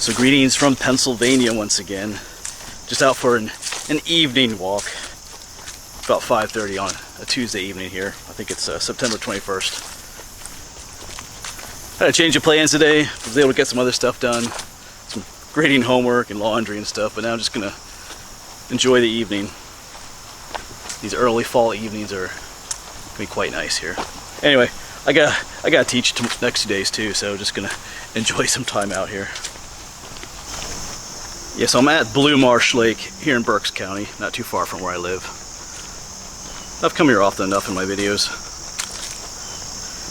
So greetings from Pennsylvania once again. Just out for an evening walk. About 5:30 on a Tuesday evening here. I think it's September 21st. Had a change of plans today. Was able to get some other stuff done. Some grading homework and laundry and stuff, but now I'm just gonna enjoy the evening. These early fall evenings are gonna be quite nice here. Anyway, I gotta teach next 2 days too, so just gonna enjoy some time out here. Yeah, so I'm at Blue Marsh Lake here in Berks County, not too far from where I live. I've come here often enough in my videos.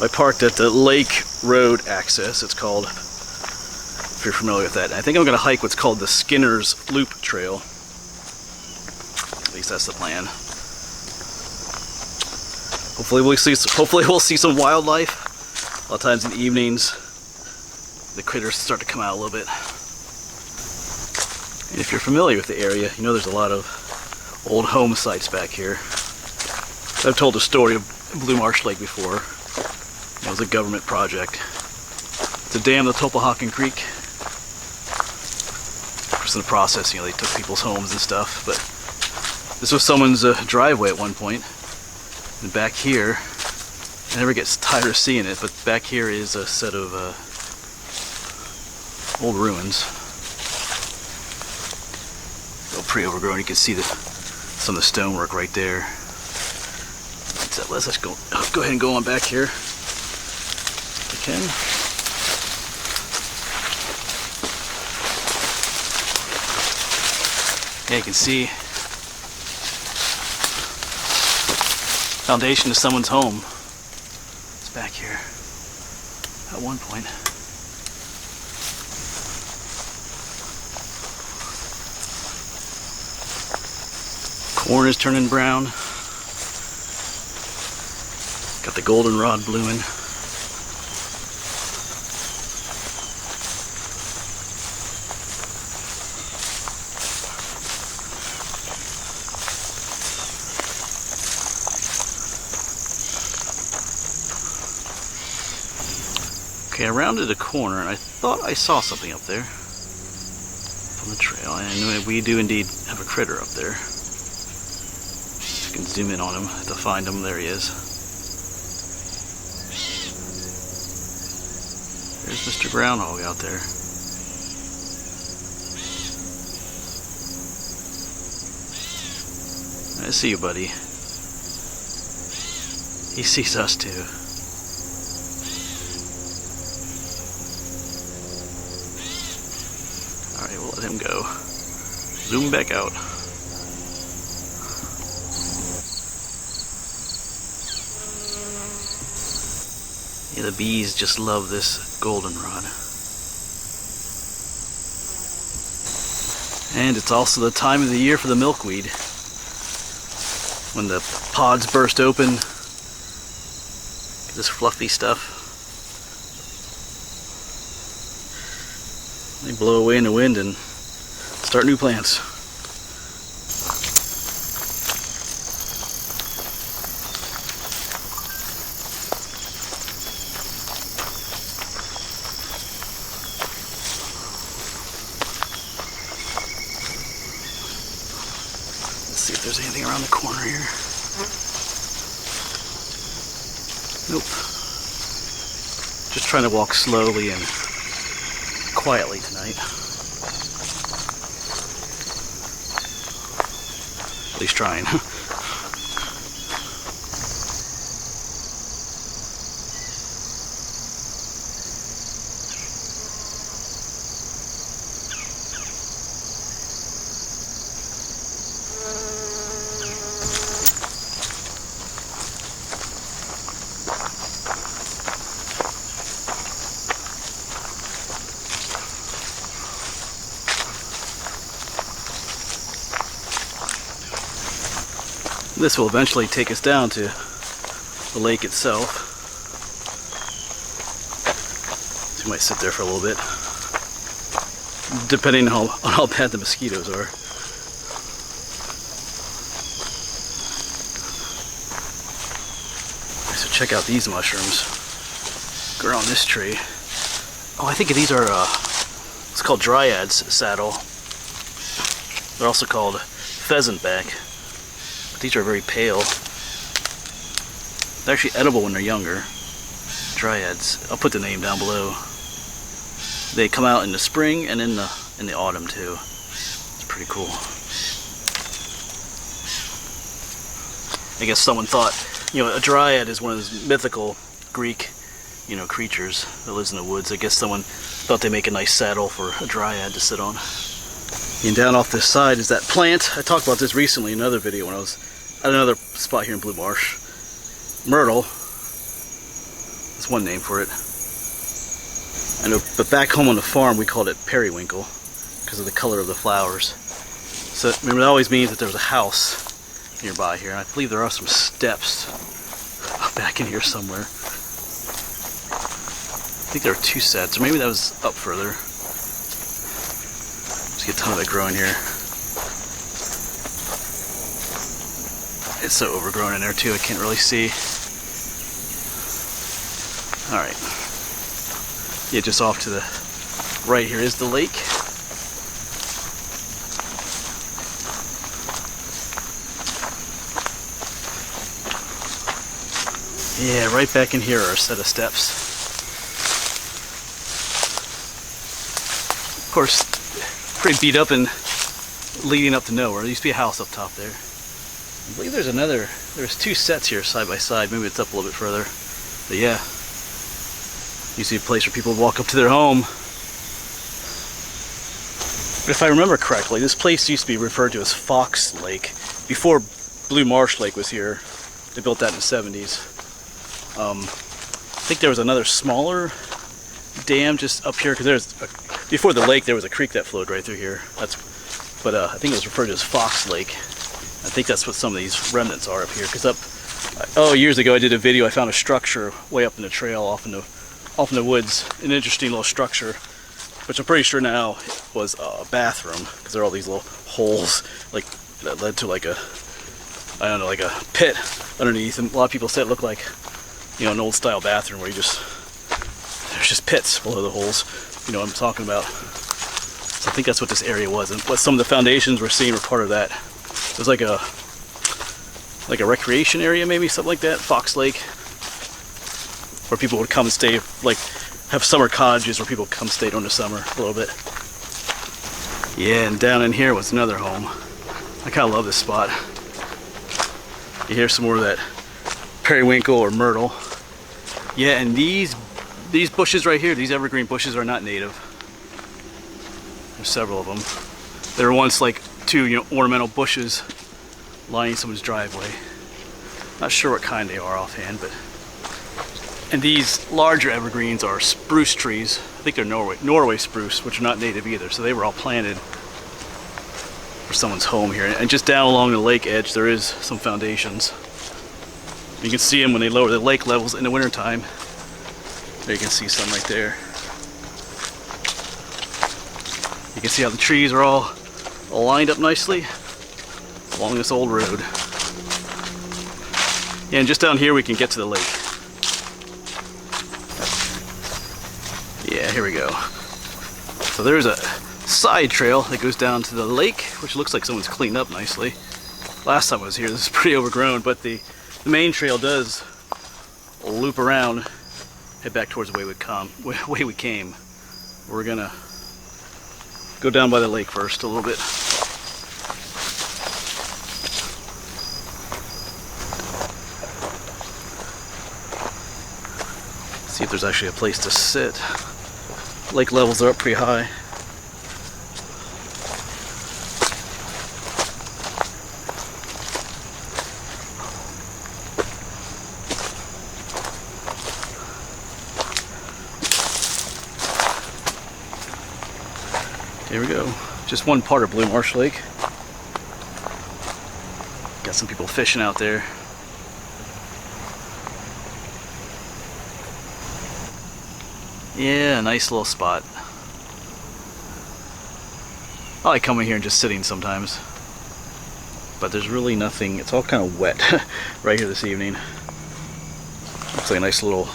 I parked at the Lake Road Access, it's called, if you're familiar with that. I think I'm going to hike what's called the Skinner's Loop Trail. At least that's the plan. Hopefully we'll see some wildlife. A lot of times in the evenings, the critters start to come out a little bit. And if you're familiar with the area, you know there's a lot of old home sites back here. I've told the story of Blue Marsh Lake before. It was a government project to dam the Topahakan Creek. Of course, in the process, you know, they took people's homes and stuff, but this was someone's driveway at one point. And back here, I never get tired of seeing it, but back here is a set of old ruins. Pretty overgrown. You can see some of the stonework right there. So let's go ahead and go on back here. If we can. Yeah, you can see foundation of someone's home. It's back here at one point. Corn is turning brown. Got the goldenrod blooming. Okay, I rounded a corner and I thought I saw something up there on the trail, and we do indeed have a critter up there. Can zoom in on him to find him. There he is. There's Mr. Groundhog out there. I see you, buddy. He sees us too. Alright, we'll let him go. Zoom back out. Yeah, the bees just love this goldenrod. And it's also the time of the year for the milkweed. When the pods burst open, this fluffy stuff. They blow away in the wind and start new plants. See if there's anything around the corner here. Nope. Just trying to walk slowly and quietly tonight. At least trying. This will eventually take us down to the lake itself. So we might sit there for a little bit, depending on how bad the mosquitoes are. So check out these mushrooms. Grow on this tree. Oh, I think these are called Dryad's saddle. They're also called pheasant back. But these are very pale. They're actually edible when they're younger. Dryads. I'll put the name down below. They come out in the spring and in the autumn too. It's pretty cool. I guess someone thought, you know, a dryad is one of those mythical Greek, you know, creatures that lives in the woods. I guess someone thought they'd make a nice saddle for a dryad to sit on. And down off this side is that plant. I talked about this recently in another video when I was at another spot here in Blue Marsh. Myrtle. That's one name for it. I know, but back home on the farm we called it periwinkle because of the color of the flowers. So remember, that always means that there's a house nearby here, and I believe there are some steps back in here somewhere. I think there are 2 sets, or maybe that was up further. Just get a ton of it growing here. It's so overgrown in there too, I can't really see. Alright. Yeah, just off to the right here is the lake. Yeah, right back in here are a set of steps. Of course, pretty beat up and leading up to nowhere. There used to be a house up top there. I believe there's 2 sets here side by side. Maybe it's up a little bit further. But yeah, you see a place where people would walk up to their home. But if I remember correctly, this place used to be referred to as Fox Lake. Before Blue Marsh Lake was here, they built that in the 70s. I think there was another smaller dam just up here, because before the lake there was a creek that flowed right through here. But I think it was referred to as Fox Lake. I think that's what some of these remnants are up here. Because years ago I did a video. I found a structure way up in the trail, off in the woods. An interesting little structure, which I'm pretty sure now was a bathroom, because there are all these little holes like that led to like a pit underneath. And a lot of people said it looked like, you know, an old style bathroom where there's just pits below the holes. You know what I'm talking about. So I think that's what this area was, and what some of the foundations we're seeing were part of that. It was like a recreation area, maybe, something like that. Fox Lake, where people would come and stay, like have summer cottages where people come stay during the summer a little bit. Yeah, and down in here was another home. I kind of love this spot. You hear some more of that periwinkle or myrtle. Yeah, and these bushes right here, these evergreen bushes, are not native. There's several of them. They were once like 2, you know, ornamental bushes lining someone's driveway. Not sure what kind they are offhand, but. And these larger evergreens are spruce trees. I think they're Norway spruce, which are not native either. So they were all planted for someone's home here. And just down along the lake edge, there is some foundations. You can see them when they lower the lake levels in the wintertime. There you can see some right there. You can see how the trees are all lined up nicely along this old road. Yeah, and just down here we can get to the lake. Yeah, here we go. So there's a side trail that goes down to the lake, which looks like someone's cleaned up nicely. Last time I was here, this is pretty overgrown, but the main trail does loop around, head back towards the way we came. We're gonna go down by the lake first a little bit. See if there's actually a place to sit. Lake levels are up pretty high. Here we go. Just one part of Blue Marsh Lake. Got some people fishing out there. Yeah, nice little spot. I like coming here and just sitting sometimes. But there's really nothing, it's all kind of wet right here this evening. Looks like a nice little,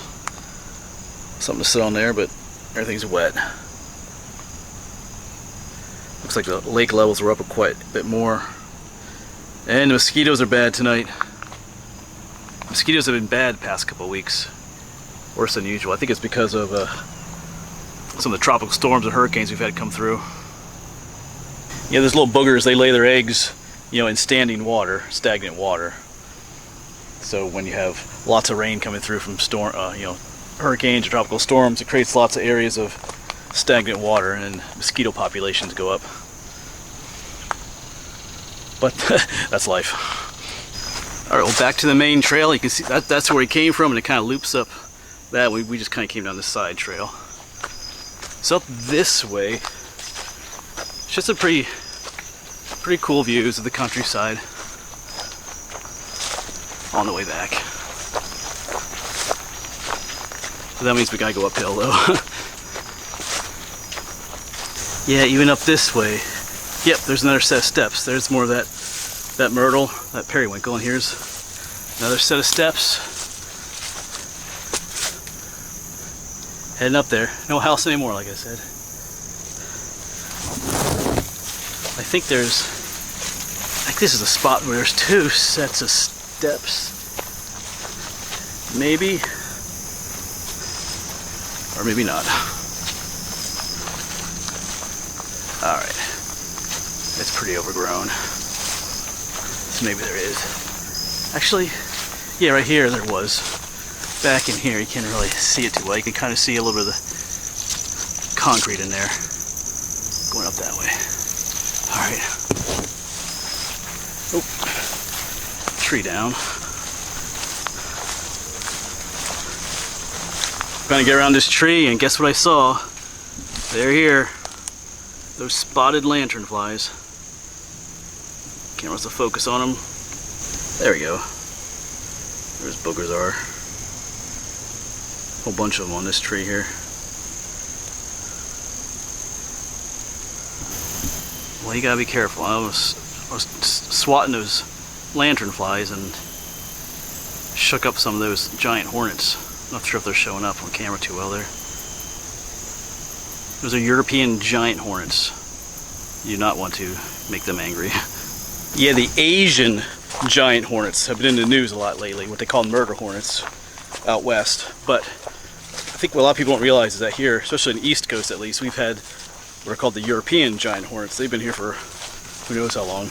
something to sit on there, but everything's wet. Looks like the lake levels were up quite a bit more. And the mosquitoes are bad tonight. Mosquitoes have been bad the past couple of weeks. Worse than usual. I think it's because of some of the tropical storms and hurricanes we've had come through. Yeah, those little boogers, they lay their eggs, you know, in standing water, stagnant water. So when you have lots of rain coming through from hurricanes or tropical storms, it creates lots of areas of stagnant water, and mosquito populations go up. But that's life. All right, well, back to the main trail. You can see that's where he came from, and it kind of loops up that way. We just kind of came down this side trail. So up this way, it's just a pretty cool views of the countryside on the way back. So that means we gotta go uphill though. Yeah, even up this way. Yep, there's another set of steps. There's more of that myrtle, that periwinkle, and here's another set of steps. Heading up there. No house anymore, like I said. I think this is a spot where there's 2 sets of steps. Maybe. Or maybe not. Alright. It's pretty overgrown. So maybe there is. Actually, yeah, right here there was. Back in here, you can't really see it too well. You can kind of see a little bit of the concrete in there. Going up that way. Alright. Oh. Tree down. Trying to get around this tree, and guess what I saw? They're here. Those spotted lanternflies. Camera's to focus on them. There we go. There's boogers are. Whole bunch of them on this tree here. Well, you gotta be careful. I was swatting those lanternflies and shook up some of those giant hornets. Not sure if they're showing up on camera too well there. Those are European giant hornets. You do not want to make them angry. Yeah, the Asian giant hornets have been in the news a lot lately, what they call murder hornets out west. But I think what a lot of people don't realize is that here, especially on the East Coast at least, we've had what are called the European giant hornets. They've been here for who knows how long.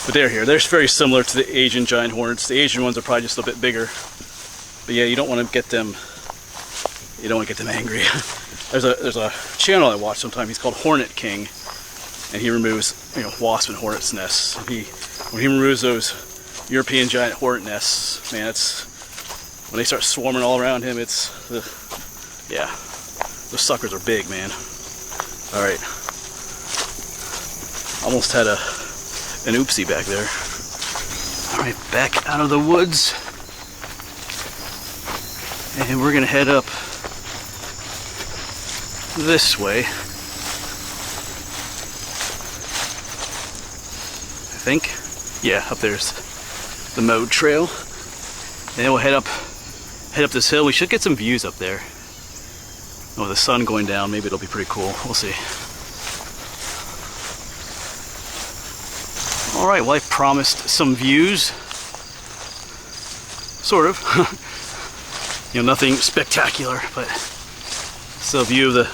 But they're here. They're very similar to the Asian giant hornets. The Asian ones are probably just a bit bigger. But yeah, you don't want to get them angry. There's a channel I watch sometimes. He's called Hornet King, and he removes wasp and hornet's nests. When he removes those European giant hornet nests, man, when they start swarming all around him, yeah, those suckers are big, man. All right, almost had an oopsie back there. All right, back out of the woods, and we're gonna head up this way. I think. Yeah, up there's the mowed trail. And then we'll head up this hill. We should get some views up there. With the sun going down, maybe it'll be pretty cool. We'll see. Alright, well, I promised some views. Sort of. Nothing spectacular, but still a view of the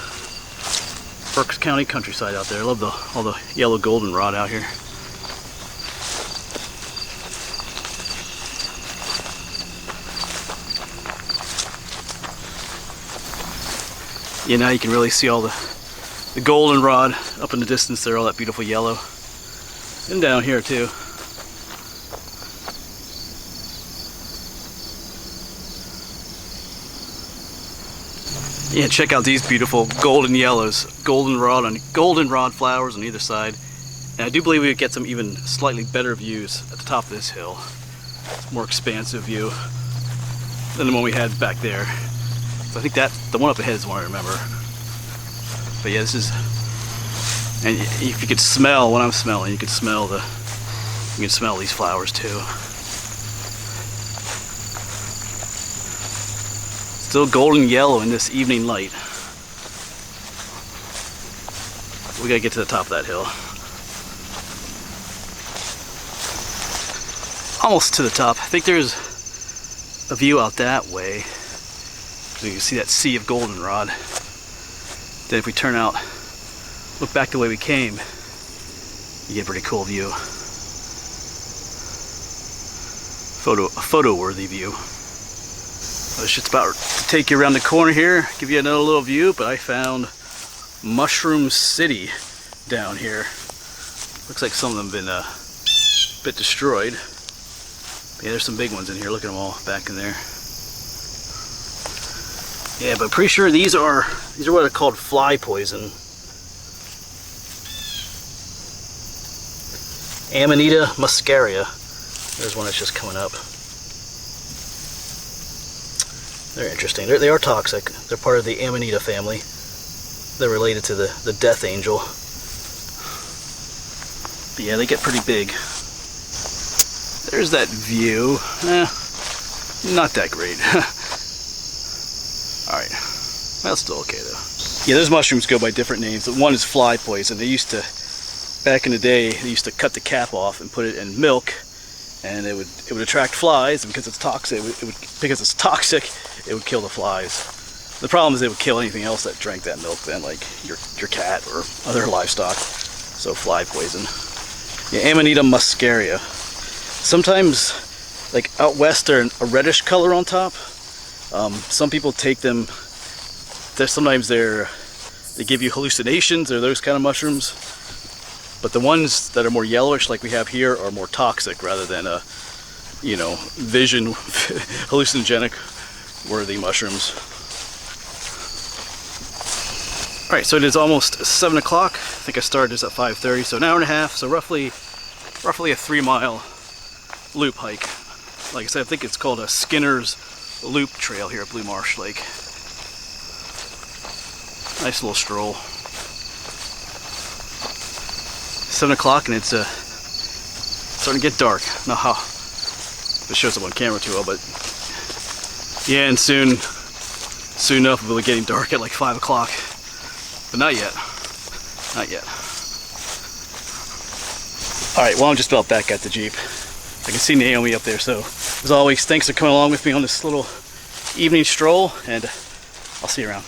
Berks County countryside out there. I love all the yellow goldenrod out here. Yeah, now you can really see all the goldenrod up in the distance there, all that beautiful yellow. And down here too. Yeah, check out these beautiful golden yellows, goldenrod flowers on either side. And I do believe we would get some even slightly better views at the top of this hill. It's a more expansive view than the one we had back there. So I think the one up ahead is the one I remember. But yeah, this is, and if you could smell what I'm smelling, you can smell these flowers too. Still golden yellow in this evening light. We gotta get to the top of that hill. Almost to the top. I think there's a view out that way. So you can see that sea of goldenrod. Then if we turn out, look back the way we came, you get a pretty cool view. A photo-worthy view. It's just about to take you around the corner here, give you another little view, but I found Mushroom City down here. Looks like some of them have been a bit destroyed. But yeah, there's some big ones in here. Look at them all back in there. Yeah, but pretty sure these are what are called fly poison. Amanita muscaria. There's one that's just coming up. They're interesting. They are toxic. They're part of the Amanita family. They're related to the death angel. But yeah, they get pretty big. There's that view. Not that great. Alright. Well, still okay though. Yeah, those mushrooms go by different names. One is fly poison. They used to, back in the day, they used to cut the cap off and put it in milk, and it would attract flies, and because it's toxic, it would kill the flies. The problem is they would kill anything else that drank that milk then, like your cat or other livestock. So fly poison. Yeah, Amanita muscaria. Sometimes, like out west, they're a reddish color on top. Some people take them. Sometimes they give you hallucinations or those kind of mushrooms. But the ones that are more yellowish, like we have here, are more toxic rather than vision hallucinogenic worthy mushrooms. All right, so it is almost 7 o'clock. I think I started this at 5:30, so an hour and a half. So roughly a 3-mile loop hike. Like I said, I think it's called a Skinner's Loop Trail here at Blue Marsh Lake. Nice little stroll. 7 o'clock and it's starting to get dark. I don't know how it shows up on camera too well, but yeah, and soon enough it'll be getting dark at like 5 o'clock. But not yet. Not yet. Alright, well, I'm just about back at the Jeep. I can see Naomi up there, so as always, thanks for coming along with me on this little evening stroll, and I'll see you around.